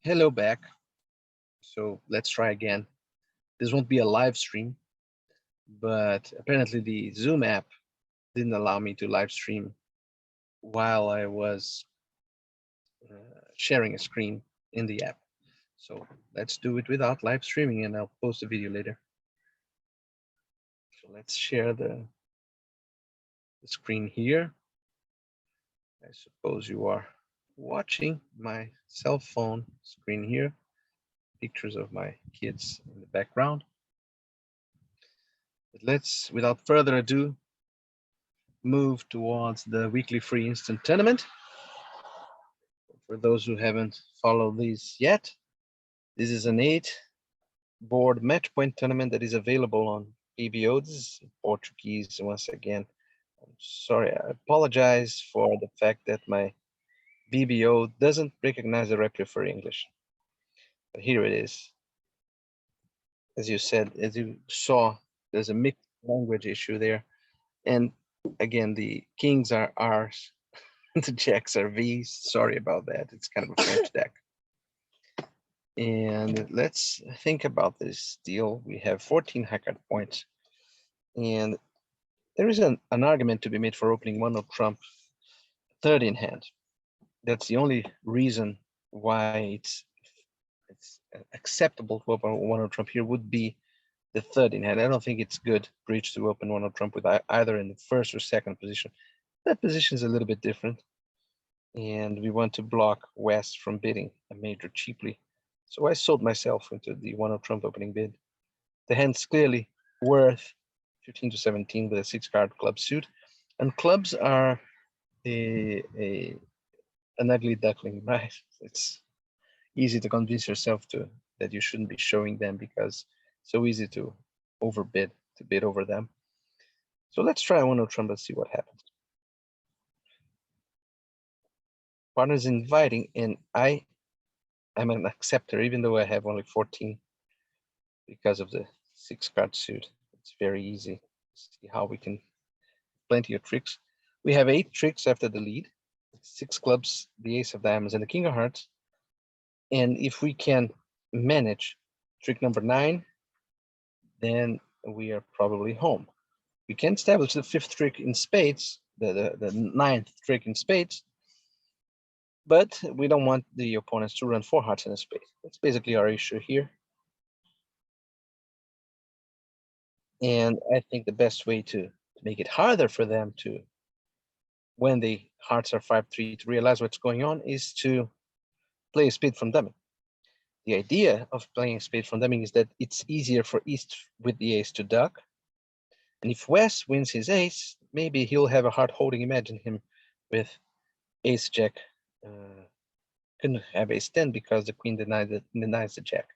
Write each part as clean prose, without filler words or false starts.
Hello back. So let's try again. This won't be a live stream, but apparently the Zoom app didn't allow me to live stream while I was sharing a screen in the app. So let's do it without live streaming and I'll post a video later. So let's share the screen here. I suppose you are watching my cell phone screen here. Pictures of my kids in the background. But let's, without further ado, move towards the weekly free instant tournament. For those who haven't followed these yet, this is an 8-board match point tournament that is available on PBO. This is Portuguese once again. I'm sorry, I apologize for the fact that my BBO doesn't recognize directly for English. But here it is. As you said, as you saw, there's a mixed language issue there. And again, the kings are R's, the jacks are V's. Sorry about that. It's kind of a French deck. And let's think about this deal. We have 14 high card points. And there is an argument to be made for opening one of Trump third in hand. That's the only reason why it's acceptable to open one of Trump here would be the third in hand. I don't think it's good breach to open one of Trump with either in the first or second position. That position is a little bit different. And we want to block West from bidding a major cheaply. So I sold myself into the one of Trump opening bid. The hand's clearly worth 15 to 17 with a 6-card club suit. And clubs are an ugly duckling, right? It's easy to convince yourself that you shouldn't be showing them because it's so easy to overbid, to bid over them. So let's try one of Trump and see what happens. Partners inviting, and I'm an acceptor, even though I have only 14 because of the 6-card suit. It's very easy. See how we can, plenty of tricks. We have 8 tricks after the lead, 6 clubs, the ace of diamonds, and the king of hearts. And if we can manage trick number 9, then we are probably home. We can establish the 5th trick in spades, the 9th trick in spades, but we don't want the opponents to run 4 hearts in a spade. That's basically our issue here. And I think the best way to make it harder for them to, when the hearts are 5-3, to realize what's going on is to play a spade from dummy. The idea of playing a spade from dummy is that it's easier for East with the ace to duck. And if West wins his ace, maybe he'll have a heart holding. Imagine him with ace jack. Couldn't have ace 10 because the queen denies the jack.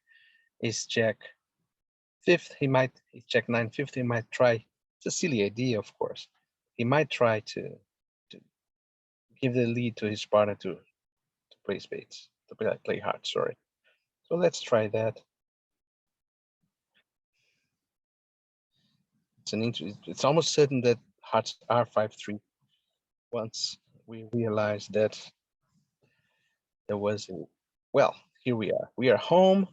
Ace jack 5th, he might, ace jack 9 5th, he might try. It's a silly idea, of course. He might try to give the lead to his partner to play spades, to play hearts, sorry. So let's try that. It's almost certain that hearts are 5-3 once we realize that there was a, well, here we are. We are home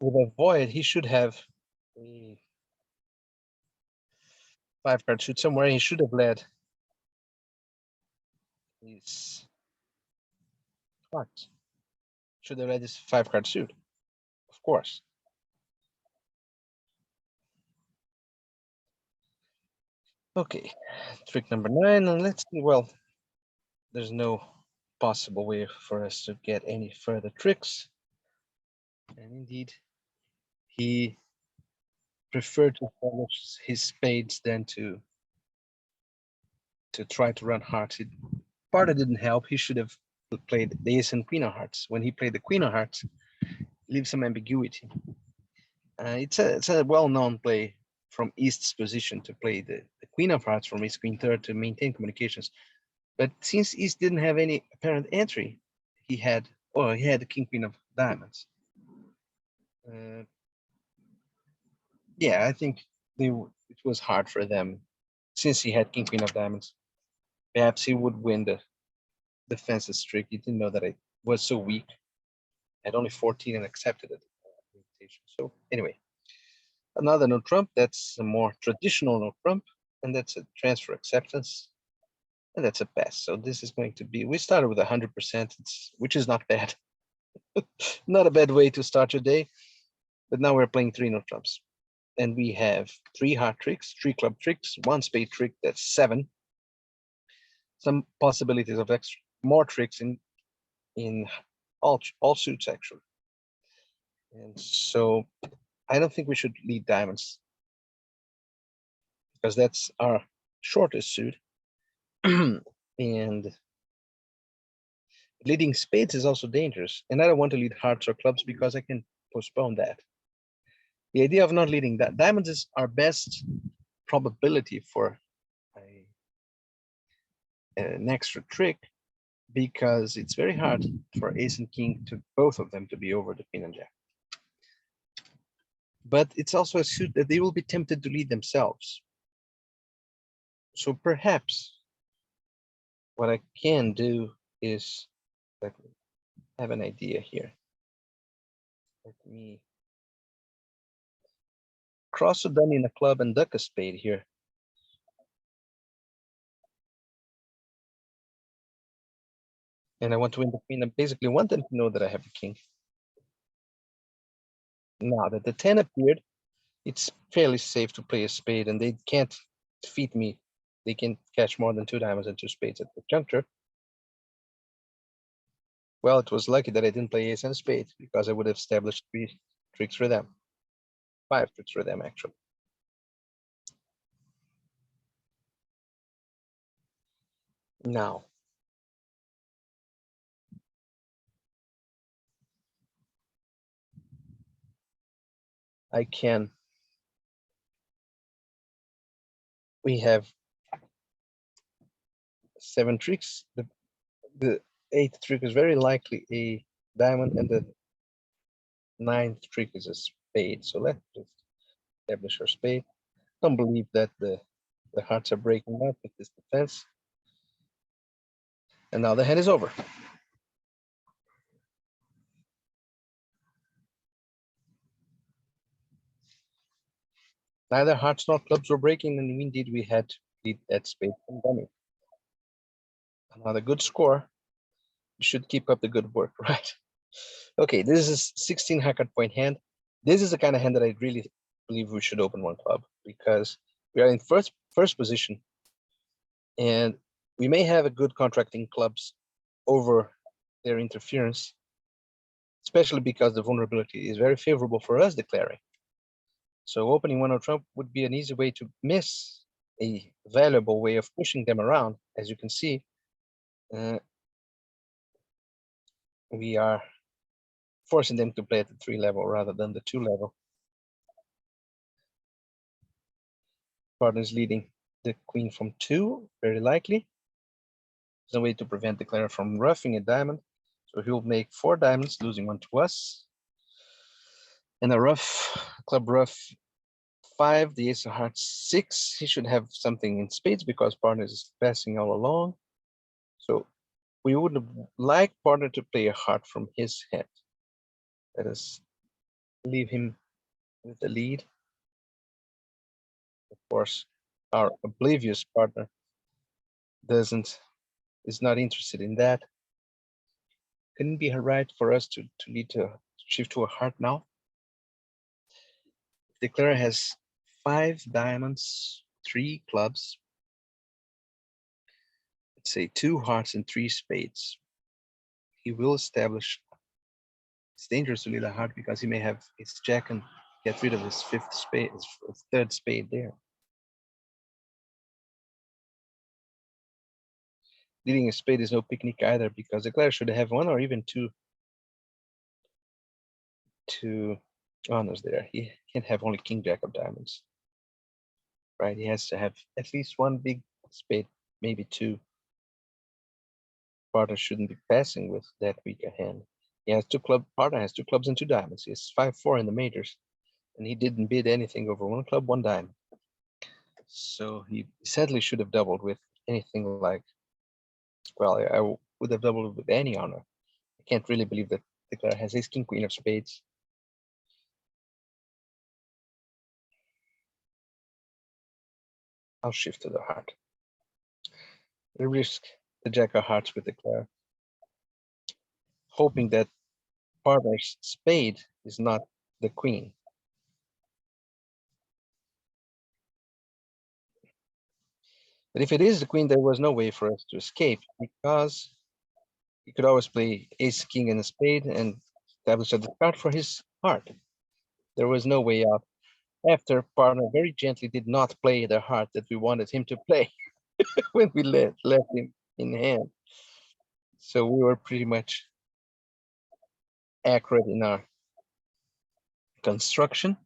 with a void. He should have a 5-card suit somewhere. He should have led his hearts. Should have led his 5-card suit, of course. Okay, trick number 9, and let's see. Well, there's no possible way for us to get any further tricks. And indeed, he preferred to establish his spades than to try to run hearts. Part of it didn't help. He should have played the ace and queen of hearts. When he played the queen of hearts, leaves some ambiguity. It's a well-known play from East's position to play the queen of hearts from ace queen third to maintain communications. But since East didn't have any apparent entry, he had the king queen of diamonds. Yeah, I think it was hard for them since he had king queen of diamonds. Perhaps he would win the defenses trick. You didn't know that I was so weak. I had only 14 and accepted it. So anyway, another no trump. That's a more traditional no trump, and that's a transfer acceptance, and that's a pass. So this is going to be. We started with 100%, which is not bad. Not a bad way to start your day. But now we're playing 3 no trumps, and we have 3 heart tricks, 3 club tricks, 1 spade trick. That's 7. Some possibilities of extra more tricks in all suits actually. And so I don't think we should lead diamonds because that's our shortest suit. And leading spades is also dangerous. And I don't want to lead hearts or clubs because I can postpone that. The idea of not leading that diamonds is our best probability for an extra trick, because it's very hard for ace and king to both of them to be over the queen and jack. But it's also a suit that they will be tempted to lead themselves. So perhaps what I can do is, let me have an idea here. Let me cross a dummy in a club and duck a spade here. And I want to win the queen. I basically want them to know that I have a king. Now that the 10 appeared, it's fairly safe to play a spade, and they can't defeat me. They can catch more than 2 diamonds and 2 spades at the juncture. Well, it was lucky that I didn't play ace and spade, because I would have established 3 tricks for them. 5 tricks for them, actually. Now, I can. We have 7 tricks. The 8th trick is very likely a diamond, and the 9th trick is a spade. So let's just establish our spade. Don't believe that the hearts are breaking up with this defense. And now the hand is over. Neither hearts nor clubs were breaking, and indeed we had to lead that spade from dummy. Another good score. You should keep up the good work, right? Okay, this is 16 Hackard point hand. This is the kind of hand that I really believe we should open 1 club, because we are in first position, and we may have a good contracting clubs over their interference, especially because the vulnerability is very favorable for us declaring. So opening 1 trump would be an easy way to miss a valuable way of pushing them around. As you can see, we are forcing them to play at the 3 level rather than the 2 level. Partner is leading the queen from 2, very likely. There's no way to prevent the declarer from roughing a diamond, so he'll make 4 diamonds, losing 1 to us. And a club rough 5, the ace of hearts 6. He should have something in spades because partner is passing all along. So we would like partner to play a heart from his hand. Let us leave him with the lead. Of course, our oblivious partner is not interested in that. Couldn't be right for us to lead to shift to a heart now. The declarer has 5 diamonds, 3 clubs, let's say 2 hearts and 3 spades. He will establish. It's dangerous to lead a heart because he may have his jack and get rid of his 5th spade, his 3rd spade there. Leading a spade is no picnic either, because the declarer should have 1 or even 2 honors there. He can't have only king jack of diamonds, right? He has to have at least 1 big spade, maybe 2. Partner shouldn't be passing with that weak a hand. He has 2 club. Partner has 2 clubs and 2 diamonds. He has 5-4 in the majors, and he didn't bid anything over 1 club, 1 diamond. So he sadly should have doubled with anything like. Well, I would have doubled with any honor. I can't really believe that the player has ace, king, queen of spades. I'll shift to the heart. We risk the jack of hearts with the player, hoping that partner's spade is not the queen. But if it is the queen, there was no way for us to escape, because he could always play ace, king, and a spade and establish a discard for his heart. There was no way out. After partner very gently did not play the heart that we wanted him to play when we left him in hand. So we were pretty much accurate in our construction.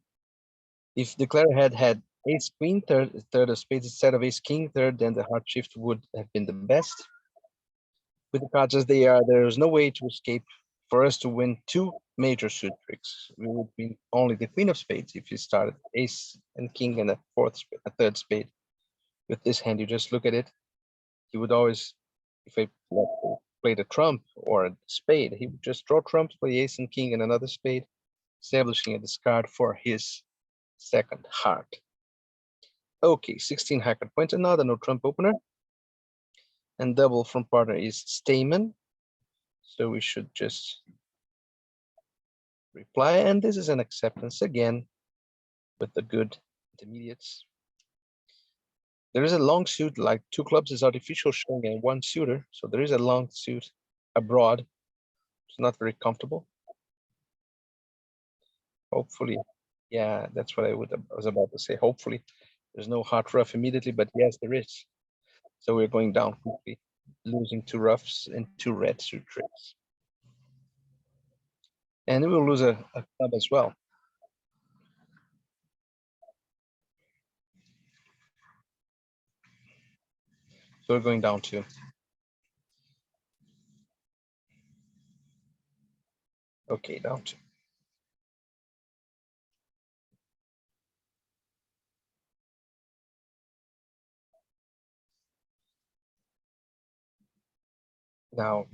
If the player had ace queen, third of spades instead of ace king third, then the heart shift would have been the best. With the cards as they are, there is no way to escape. For us to win two major suit tricks, we would win only the queen of spades if you started ace and king and a third spade. With this hand, you just look at it. He would always, if I played a trump or a spade, he would just draw trumps, play ace and king and another spade, establishing a discard for his second heart. Okay, 16 high card points, another no trump opener. And double from partner is Stayman. So we should just reply. And this is an acceptance again with the good intermediates. There is a long suit, like two clubs is artificial showing and one suitor. So there is a long suit abroad. It's not very comfortable. Hopefully, yeah, that's what I was about to say. Hopefully, there's no hard rough immediately, but yes, there is. So we're going down quickly, losing two roughs and two red suit tricks. And we will lose a club as well. So we're going down to. Okay, down to. Now,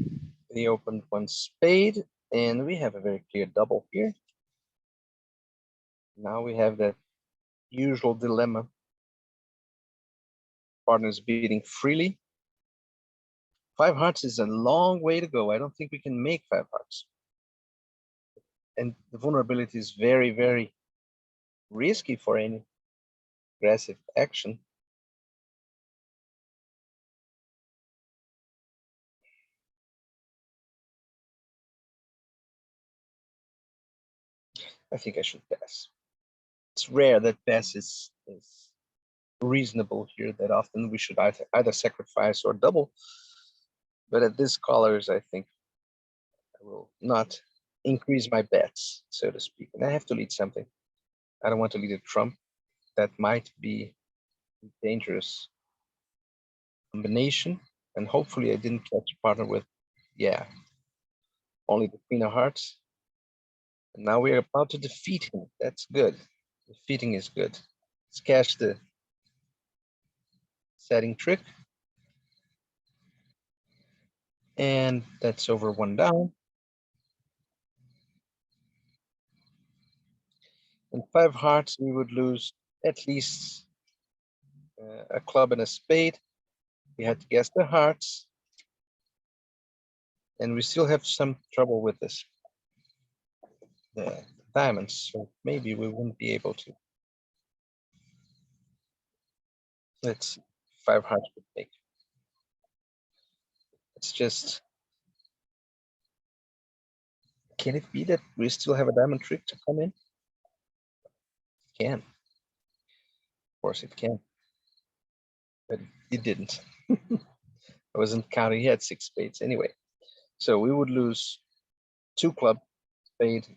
they opened one spade, and we have a very clear double here. Now we have that usual dilemma. Partners beating freely. Five hearts is a long way to go. I don't think we can make five hearts. And the vulnerability is very, very risky for any aggressive action. I think I should pass. It's rare that pass is reasonable here, that often we should either sacrifice or double. But at this colors, I think I will not increase my bets, so to speak. And I have to lead something. I don't want to lead a trump. That might be a dangerous combination. And hopefully I didn't catch a partner with, yeah, only the queen of hearts. And now we're about to defeat him. That's good. Defeating is good. Let's cash the setting trick. And that's over one down. And five hearts, we would lose at least a club and a spade. We had to guess the hearts. And we still have some trouble with this, the diamonds. So maybe we wouldn't be able to. Let's see, five hearts would make. It's just, can it be that we still have a diamond trick to come in? It can. Of course it can. But it didn't. I wasn't counting, he had six spades anyway. So we would lose two club, spade,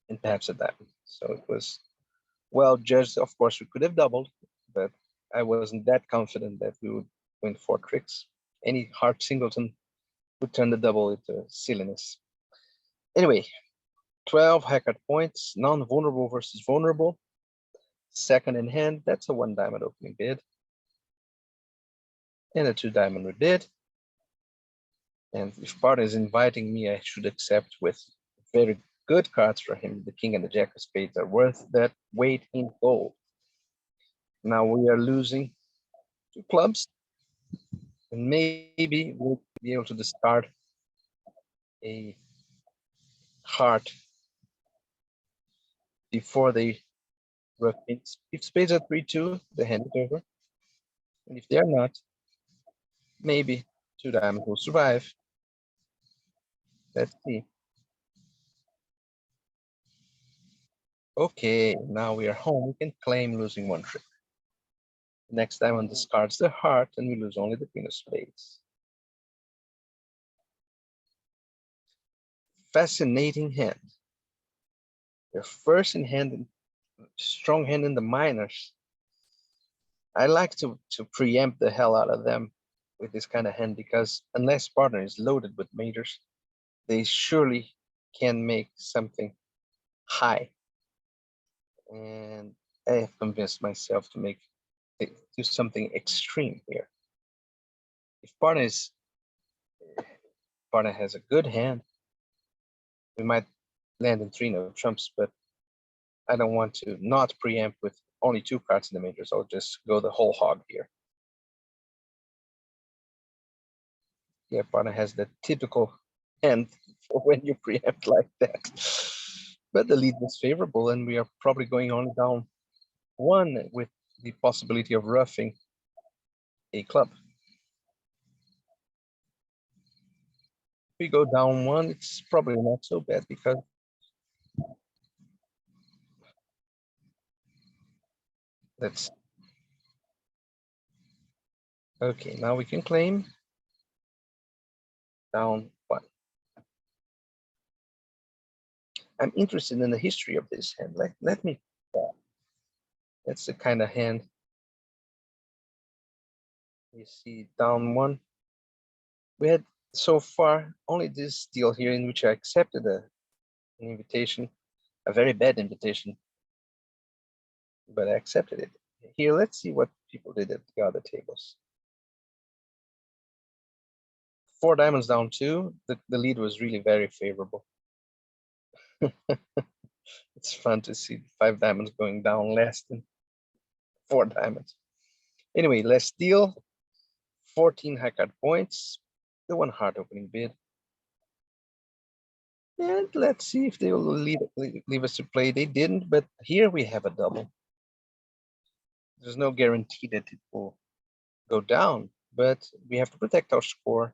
and perhaps a diamond. So it was well judged. Of course, we could have doubled, but I wasn't that confident that we would win four tricks. Any hard singleton would turn the double into silliness. Anyway, 12 high-card points, non-vulnerable versus vulnerable. Second in hand, that's a one diamond opening bid. And a two diamond rebid. And if partner is inviting me, I should accept with very good cards for him. The king and the jack of spades are worth that weight in gold. Now we are losing 2 clubs, and maybe we'll be able to discard a heart before they rough kings. If spades are 3-2, they hand it over. And if they are not, maybe 2 diamonds will survive. Let's see. Okay, now we are home. We can claim losing 1 trip. Next diamond discards the heart, and we lose only the queen of spades. Fascinating hand. Your first in hand, strong hand in the minors. I like to preempt the hell out of them with this kind of hand, because unless partner is loaded with majors, they surely can make something high. And I have convinced myself to do something extreme here. If partner has a good hand, we might land in 3 no trumps, but I don't want to not preempt with only 2 cards in the majors. I'll just go the whole hog here. Yeah, partner has the typical hand for when you preempt like that. But the lead was favorable, and we are probably going on down 1 with the possibility of roughing a club. If we go down 1, it's probably not so bad, because let's. Okay, now we can claim down 1. I'm interested in the history of this hand. Let me. That's the kind of hand. You see, down 1. We had so far only this deal here in which I accepted an invitation, a very bad invitation, but I accepted it. Here, let's see what people did at the other tables. 4 diamonds down 2. The lead was really very favorable. It's fun to see 5 diamonds going down less than 4 diamonds. Anyway, let's deal. 14 high card points. The 1 heart opening bid. And let's see if they will leave us to play. They didn't, but here we have a double. There's no guarantee that it will go down, but we have to protect our score.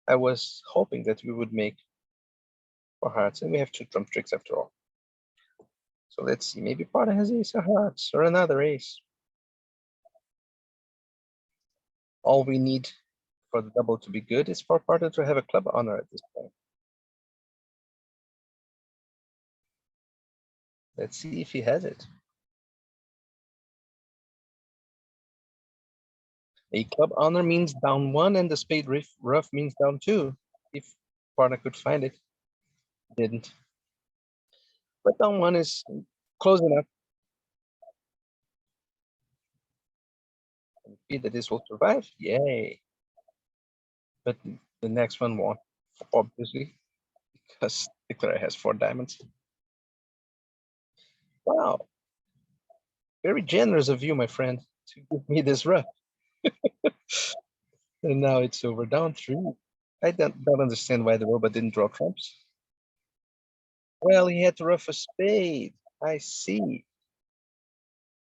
I was hoping that we would make 4 hearts, and we have 2 trump tricks after all. So let's see, maybe partner has ace of hearts or another ace. All we need for the double to be good is for partner to have a club honor at this point. Let's see if he has it. A club honor means down 1, and the spade rough means down 2. If partner could find it, didn't. But down 1 is close enough. And see that this will survive. Yay! But the next one won't, obviously, because Declare has 4 diamonds. Wow, very generous of you, my friend, to give me this rough. And now it's over. Down 3. I don't understand why the robot didn't draw trumps. Well, he had to rough a spade. I see.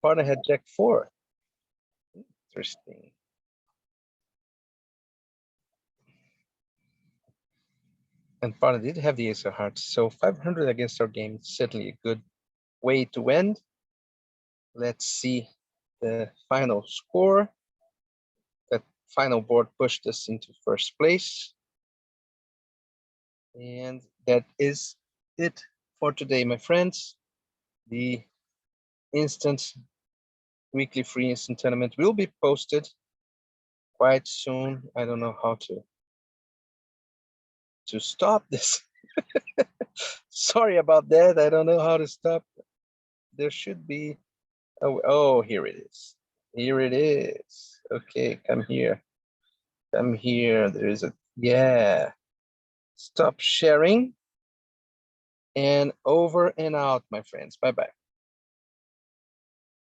Partner had jack 4. Interesting. And partner did have the ace of hearts. So 500 against our game is certainly a good way to end. Let's see the final score. That final board pushed us into first place. And that is it for today, my friends. The instant weekly free instant tournament will be posted quite soon. I don't know how to stop this. Sorry about that. I don't know how to stop. There should be. Oh, here it is. Here it is. Okay, come here. Come here. There is a Yeah. Stop sharing and over and out, my friends. Bye-bye.